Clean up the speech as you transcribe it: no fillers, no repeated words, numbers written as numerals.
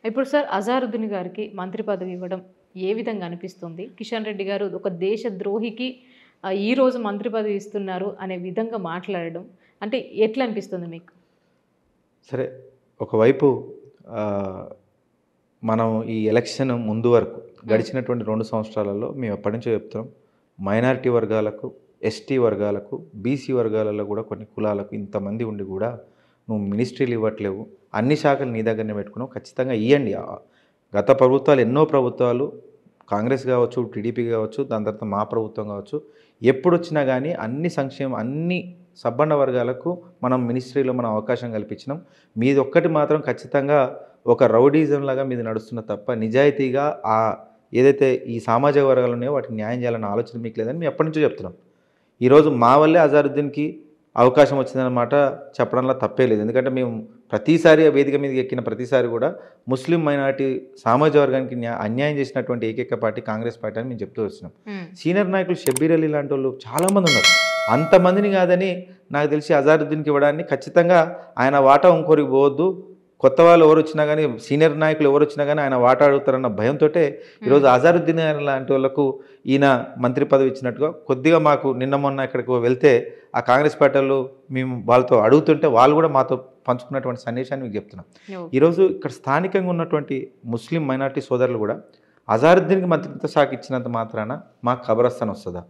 ఇప్పుడు సార్ అజారుద్దీన్ గారికి మంత్రి పదవి ఇవ్వడం ఏ విధంగా అనిపిస్తుంది? కిషన్ రెడ్డి గారు ఒక దేశ ద్రోహికి ఈరోజు మంత్రి పదవి ఇస్తున్నారు అనే విధంగా మాట్లాడడం అంటే ఎట్లా అనిపిస్తుంది మీకు? సరే, ఒకవైపు ఆహ్, మనం ఈ ఎలక్షన్ ముందు వరకు గడిచినటువంటి 2 సంవత్సరాలలో మేము ఎప్పటినుంచో చెప్తున్నాం. మైనారిటీ వర్గాలకు, ఎస్టీ వర్గాలకు, బీసీ వర్గాలలో కూడా కొన్ని కులాలకు ఇంతమంది ఉండి కూడా నువ్వు మినిస్ట్రీలు ఇవ్వట్లేవు. అన్ని శాఖలు నీ దగ్గరనే పెట్టుకున్నావు. ఖచ్చితంగా ఇయ్యండి. గత ప్రభుత్వాలు ఎన్నో ప్రభుత్వాలు కాంగ్రెస్ కావచ్చు, టీడీపీ కావచ్చు, దాని తర్వాత మా ప్రభుత్వం కావచ్చు, ఎప్పుడొచ్చినా కానీ అన్ని సబ్బండ వర్గాలకు మనం మినిస్ట్రీలో మనం అవకాశం కల్పించినాం. మీదొక్కటి మాత్రం ఖచ్చితంగా ఒక రౌడీజం లాగా మీది నడుస్తున్న తప్ప నిజాయితీగా ఏదైతే ఈ సామాజిక వర్గాలు ఉన్నాయో వాటికి న్యాయం చేయాలన్న ఆలోచన మీకు లేదని మేము ఎప్పటి నుంచో చెప్తున్నాం. ఈరోజు మా వల్లే అజారుద్దీన్కి అవకాశం వచ్చిందన్నమాట చెప్పడంలో తప్పే లేదు. ఎందుకంటే మేము ప్రతిసారి ఆ వేదిక మీదకి ఎక్కిన ప్రతిసారి కూడా ముస్లిం మైనారిటీ సామాజిక వర్గానికి అన్యాయం చేసినటువంటి ఏకైక పార్టీ కాంగ్రెస్ పార్టీ అని మేము చెప్తూ వస్తున్నాం. సీనియర్ నాయకులు షబ్బీర్ అలీ లాంటి వాళ్ళు చాలామంది ఉన్నారు. అంతమందిని కాదని నాకు తెలిసి అజారుద్దీన్కి ఇవ్వడాన్ని ఖచ్చితంగా ఆయన వాటా ఇంకోరికి పోవద్దు, కొత్త వాళ్ళు ఎవరు వచ్చినా కానీ సీనియర్ నాయకులు ఎవరు వచ్చినా కానీ ఆయన వాటా అడుగుతారన్న భయంతో ఈరోజు అజారుద్దీన్ లాంటి వాళ్ళకు ఈయన మంత్రి పదవి ఇచ్చినట్టుగా కొద్దిగా మాకు నిన్న మొన్న ఇక్కడికి వెళ్తే ఆ కాంగ్రెస్ పార్టీలు మేము వాళ్ళతో అడుగుతుంటే వాళ్ళు కూడా మాతో పంచుకున్నటువంటి సన్నివేశాన్ని మీకు చెప్తున్నాం. ఈరోజు ఇక్కడ స్థానికంగా ఉన్నటువంటి ముస్లిం మైనారిటీ సోదరులు కూడా అజారుద్దీన్కి మంత్రిత్వ శాఖ ఇచ్చినంత మాత్రాన మాకు ఖబరస్థాన్ వస్తుందా?